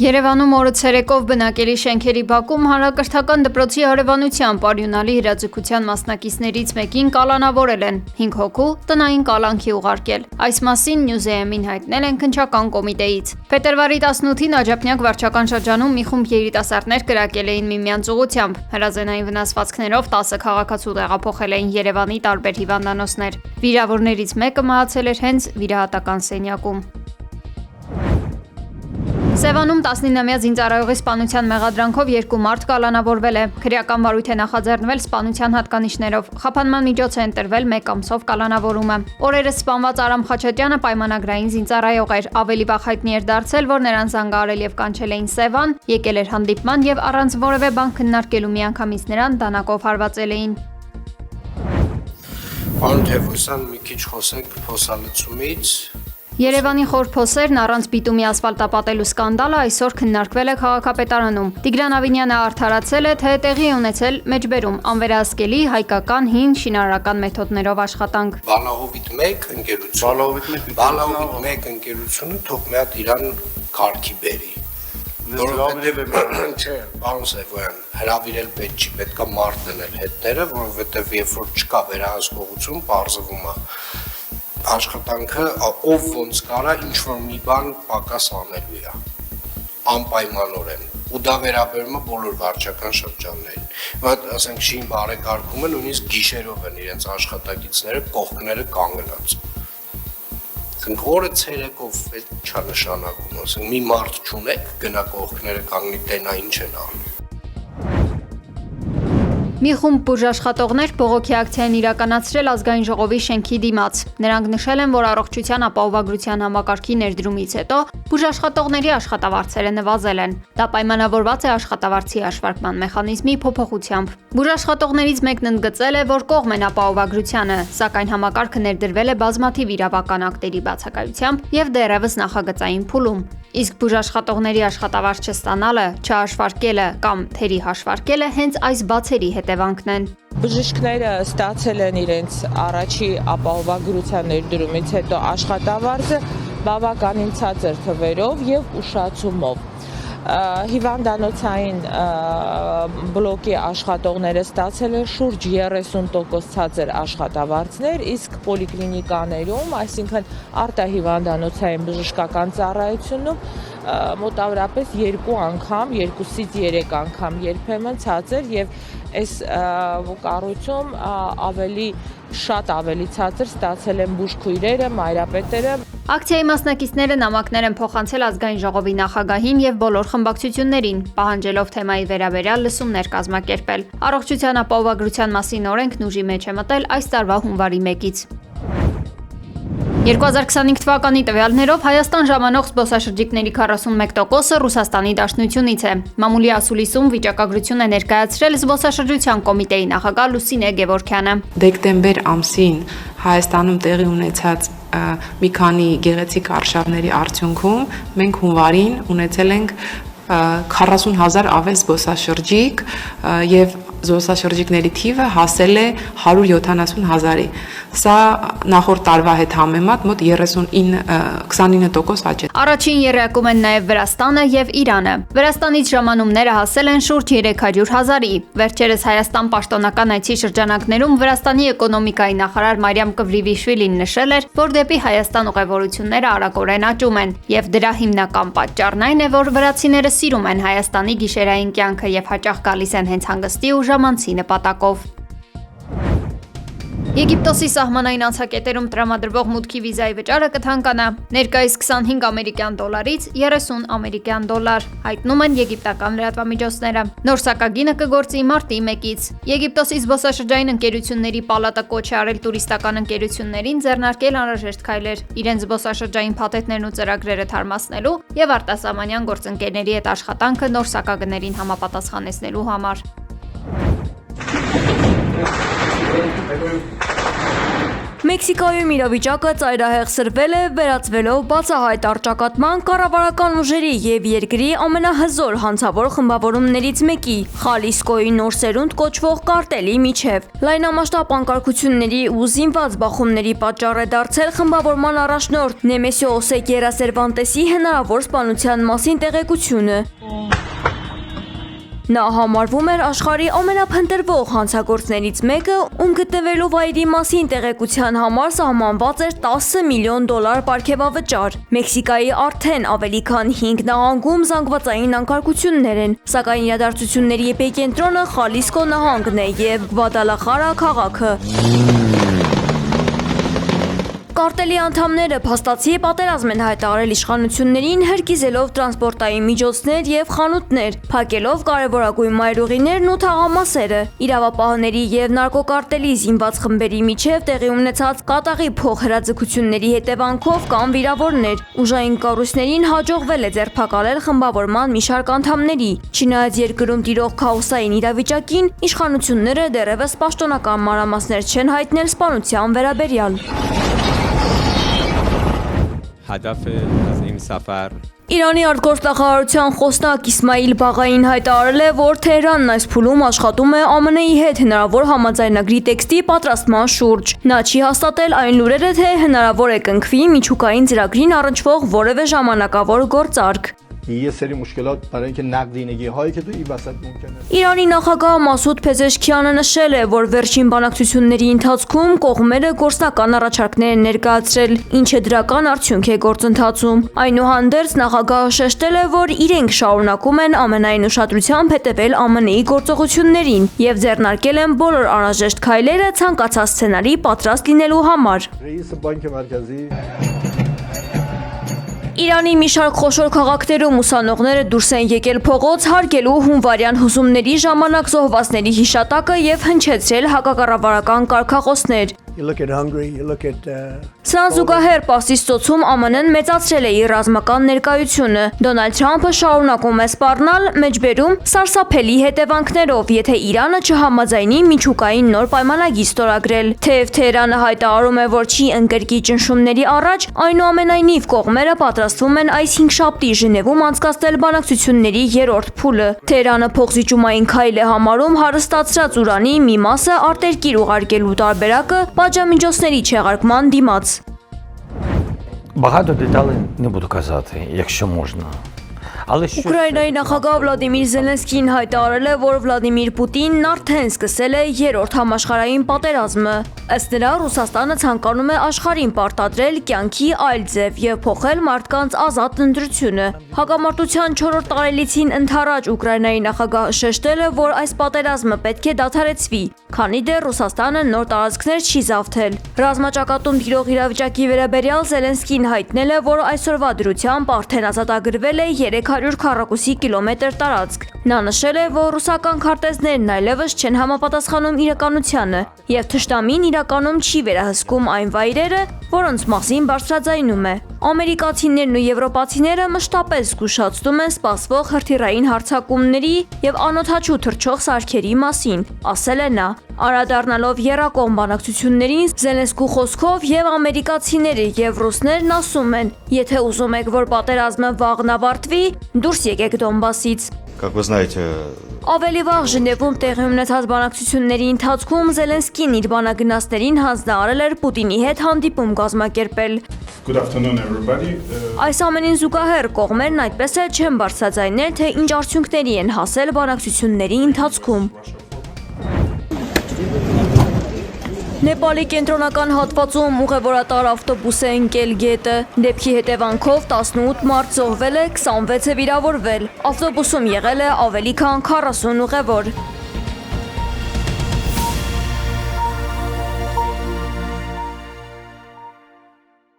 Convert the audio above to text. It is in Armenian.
Երևանում օրը ցերեկով բնակելի շենքերի բակում հանրակրթական դպրոցի հարևանությամբ արյունալի հրաձգության մասնակիցներից մեկին կալանավորել են, 5 հոգու տնային կալանքի ուղարկել։ Այս մասին Նյուզեեմին հայտնել են քննչական կոմիտեից։ Փետրվարի 18-ին Աջափնյակ վարչական շրջանում մի խումբ երիտասարդներ կրակել էին միմյանց ուղղությամբ։ Հրազենային վնասվածքներով 10 քաղաքացու տեղափոխել էին Երևանի տարբեր հիվանդանոցներ։ Վիրավորներից մեկը մահացել էր հենց վիրահատական սենյակում։ Սևանում 19-ամյա զինծառայողի սպանության մեղադրանքով 2 մարդ կալանավորվել է։ Քրեական վարույթ է նախաձեռնվել սպանության հատկանիշներով։ Խափանման միջոց է ընտրվել 1 ամսով կալանավորումը։ Օրերս սպանված Արամ Խաչատյանը պայմանագրային զինծառայող էր։ Ավելի վաղ հայտնի էր դարձել, որ նրան զանգահարել եւ կանչել էին Սևան, եկել էր հանդիպման եւ առանց որևէ բան քննարկելու միանգամից նրան դանակով հարվածել էին։ Պարոն Թևոսյան, մի քիչ խոսենք փոսալցումից։ Երևանի խոր փոսերն առանց բիտումի ասֆալտապատելու սկանդալը այսօր քննարկվել է քաղաքապետարանում։ Տիգրան Ավինյանը արդարացել է, թե տեղի է ունեցել մեջբերում անվերահսկելի հայկական հին շինարարական մեթոդներով աշխատանք։ Բալահովիտ 1 ընկերությունը թող մի հատ իրան կարգի բերի։ Չէ, պարոն Սևոյան, հրավիրել պետք չի, պետքա մարդ դնել հետները, որովհետև երբ որ չկա վերահսկողություն, պարզվում է աշխատանքը ով ոնց կարա ինչ-որ մի բան պակաս անելու է, անպայմանորեն, ու դա վերաբերում է բոլոր վարչական շրջաններին, բայց ասենք շին բարեկարգումը նույնիսկ գիշերով են իրենց աշխատակիցները կողքները կանգնած, ասենք օրը ցերեկով չա նշանակում, ասենք մի մարդ չունեք, գնա կողքները կանգնի, տենա ինչ են անում։ Մի խումբ բուժաշխատողներ բողոքի ակցիա են իրականացրել Ազգային ժողովի շենքի դիմաց։ Նրանք նշել են, որ առողջության ապահովագրության համակարգի ներդրումից հետո բուժաշխատողների աշխատավարձերը նվազել են։ Դա պայմանավորված է աշխատավարձի հաշվարկման մեխանիզմի փոփոխությամբ։ Բուժաշխատողներից մեկն ընդգծել է, որ կողմ են ապահովագրությանը, սակայն համակարգը ներդրվել է բազմաթիվ իրավական ակտերի բացակայությամբ եւ դեռևս նախագծային փուլում։ Իսկ բուժաշխատողների աշխատավարձ չստանալը, չհաշվարկելը կամ թերի հաշվարկելը հենց այս բացերի հետևանքն են։ Բժիշկները ստացել են իրենց առաջի ապահովագրության ներդրումից հետո աշխատավարձը բավականին ցածր թվերով եւ ուշացումով։ Հիվանդանոցային բլոկի աշխատողները ստացել են շուրջ 30% ցածր աշխատավարձներ, իսկ պոլիկլինիկաներում, այսինքն արտահիվանդանոցային բժշկական ծառայությունում մոտավորապես 2 անգամ, 2-ից 3 անգամ երբեմն ցածր եւ այս կառույցում ավելի ցածր ստացել են բուժքույրերը, մայրապետերը։ Ակցիայի մասնակիցները նամակներ են փոխանցել Ազգային ժողովի նախագահին եւ բոլոր խմբակցություններին, պահանջելով թեմայի վերաբերյալ լսումներ կազմակերպել։ Առողջության ապահովագրության մասին օրենքն ուժի մեջ է մտել այս տարվա հունվարի 1-ից։ 2025 թվականի տվյալներով Հայաստան ժամանող զբոսաշրջիկների 41%-ը Ռուսաստանի Դաշնությունից է։ Մամուլի ասուլիսում վիճակագրություն է ներկայացրել զբոսաշրջության կոմիտեի նախագահ Լուսինե Գևորգյանը։ Դեկտեմբեր ամսին Հայաստանում տեղի ունեցած մի քանի գեղեցիկ արշավների արդյունքում մենք հունվարին ունեցել ենք 40,000 ավել զբոսաշրջիկ եւ զբոսաշրջիկների թիվը հասել է 170,000-ի։ Սա նախորդ տարվա հետ համեմատ մոտ 29% աճ է։ Առաջին եռյակում են նաև Վրաստանը եւ Իրանը։ Վրաստանից ժամանումները հասել են շուրջ 300,000-ի։ Վերջերս Հայաստան պաշտոնական այցի շրջանակներում Վրաստանի էկոնոմիկայի նախարար Մարիամ Կվրիվիշվիլին նշել էր, որ դեպի Հայաստան ուղևորությունները արագորեն աճում են, եւ դրա հիմնական պատճառն այն է, որ վրացիները սիրում են Հայաստանի գիշերային կյանքը եւ հաճախ գալիս են հենց հանգստի ու ժամանցի նպատակով։ Եգիպտոսի սահմանային անցակետերում տրամադրվող մուտքի վիզայի վճարը կթանկանա, ներկայիս 25 ամերիկյան դոլարից 30 ամերիկյան դոլար, հայտնում են եգիպտական լրատվամիջոցները։ Նոր սակագինը կգործի մարտի 1-ից։ Եգիպտոսի զբոսաշրջային ընկերությունների պալատը կոչ է արել տուրիստական ընկերություններին ձեռնարկել անհրաժեշտ քայլեր, իրենց զբոսաշրջային փաթեթներն ու ծրագրերը թարմացնելու եւ արտասահմանյան գործընկերների հետ աշխատանքը նոր սակագներին համապատասխանեցնելու համար։ Մեքսիկայում իրավիճակը ծայրահեղսրվել է, վերածվելով բացահայտ առճակատման կառավարական ուժերի եւ երկրի ամենահզոր հանցավոր խմբավորումներից մեկի՝ Խալիսկոյի նոր սերունդ կոչվող կարտելի միջև։ Լայնամասշտաբ անկարգությունների ու զինված բախումների պատճառ է դարձել խմբավորման առաջնորդ Նեմեսիո Օսեգերա Սերվանտեսի հնարավոր սպանության մասին տեղեկությունը։ Նա համարվում էր աշխարհի ամենափնտրվող հանցագործներից մեկը, ում գտնվելու վայրի մասին տեղեկության համար սահմանված էր $10 միլիոն պարգևավճար։ Մեքսիկայի արդեն ավելի քան 5 նահանգում զանգվածային անկարգություններ են, սակայն իրադարձությունների էպիկենտրոնը Խալիսկո նահանգն է եւ Գվադալախարա քաղաքը։ Կարտելի անդամները փաստացի պատերազմ են հայտարարել իշխանություններին, հրկիզելով տրանսպորտային միջոցներ եւ խանութներ, փակելով կարևորագույն մայրուղիներն ու թաղամասերը։ Իրավապահների եւ նարկոկարտելի զինված խմբերի միջև տեղի ունեցած կատաղի փոխհրաձգությունների հետևանքով կան վիրավորներ։ Ուժային կառույցներին հաջողվել է ձերբակալել խմբավորման մի շարք անդամների։ Չնայած երկրում տիրող քաոսային իրավիճակին, իշխանությունները դեռևս պաշտոնական մանրամասներ չեն հայտնել սպանության վերաբերյալ։ Իրանի արտգործնախարարության խոսնակ Իսմայիլ Բաղային հայտարարել է, որ Թեհրանն այս փուլում աշխատում է ԱՄՆ-ի հետ հնարավոր համաձայնագրի տեքստի պատրաստման շուրջ։ Նա չի հաստատել այն լուրերը, թե հնարավոր է կնքվի միջուկային ծրագրին առնչվող որևէ ժամանակավոր գործարք։ Իրանի նախագահ Մասուդ Փեզեշքիանը նշել է, որ վերջին բանակցությունների ընթացքում կողմերը գործնական առաջարկներ են ներկայացրել, ինչը դրական արդյունք է գործընթացում։ Այնուհանդերձ նախագահը շեշտել է, որ իրենք շարունակում են ամենայն ուշադրությամբ հետևել ԱՄՆ-ի գործողություններին եւ ձեռնարկել են բոլոր անհրաժեշտ քայլերը ցանկացած սցենարի պատրաստ լինելու համար։ Իրանի մի շարք խոշոր քաղաքներում ուսանողները դուրս են եկել փողոց հարգելու հունվարյան հուզումների ժամանակ զոհվածների հիշատակը եւ հնչեցրել հակակառավարական կարգախոսներ։ Սրան զուգահեռ Պարսից ծոցում ԱՄՆ-ն մեծացրել է իր ռազմական ներկայությունը։ Դոնալդ Թրամփը շարունակում է սպառնալ մեջբերում սարսափելի հետևանքներով, եթե Իրանը չհամաձայնի միջուկային նոր պայմանագիր ստորագրել։ Թեև Թեհրանը հայտարարում է, որ չի ընկրկի ճնշումների առաջ, այնուամենայնիվ կողմերը պատրաստվում են այս հինգշաբթի Ժնևում անցկացնել բանակցությունների երրորդ փուլը։ Թեհրանը փոխզիջումային քայլ է համարում հարստացրած ուրանի մի մասը արտերկիր ուղարկելու տարբերակը պատժամիջոցների չեղարկման դիմաց։ Багато деталей не буду казати, якщо можна. Ուկրաինայի նախագահ Վլադիմիր Զելենսկին հայտարարել է, որ Վլադիմիր Պուտինն արդեն սկսել է երրորդ համաշխարհային պատերազմը։ Ըստ նրա, Ռուսաստանը ցանկանում է աշխարհին պարտադրել կյանքի այլ ձև եւ փոխել մարդկանց ազատ ընտրությունը։ Հակամարտության 4-րդ տարելիցին ընթരാճ Ուկրաինայի նախագահը շեշտել է, որ այս պատերազմը պետք է դադարեցվի, քանի դեռ Ռուսաստանը նոր տարածքներ չի զավթել։ Ռազմաճակատում տիրող իրավիճակի վերաբերյալ Զելենսկին հայտնել է, որ այսօրվա դրությամբ արդեն ազատագրվել է 300 քառակուսի կիլոմետր տարածք։ Նա նշել է, որ ռուսական քարտեզներն այլևս չեն համապատասխանում իրականությանը եւ թշնամին իրականում չի վերահսկում այն վայրերը, որոնց մասին բարձրաձայնում է։ Ամերիկացիներն ու եվրոպացիները մշտապես զգուշացնում են սպասվող հրթիռային հարձակումների եւ անօդաչու թռչող սարքերի մասին, ասել է նա։ Անդրադառնալով եռակողմ բանակցություններին, Զելենսկու խոսքով եւ ամերիկացիները եւ ռուսներն ասում են, եթե ուզում եք, որ պատերազմը վաղն ավարտվի, դուրս եկեք Դոնբասից։ Ավելի վաղ Ժնևում տեղի ունեցած բանակցությունների ընթացքում Զելենսկին իր բանագնացներին հանձնարարել էր Պուտինի հետ հանդիպում կազմակերպել։ Այս ամենին զուգահեռ կողմերն այդպես էլ չեն բարձրաձայնել, թե ինչ արդյունքների են հասել բանակցությունների ընթացքում։ Նեպալի կենտրոնական հատվածում ուղևորատար ավտոբուս է ընկել գետը։ Դեպքի հետևանքով 18 մարդ զոհվել է, 26-ը վիրավորվել։ Ավտոբուսում եղել է ավելի քան 40 ուղևոր։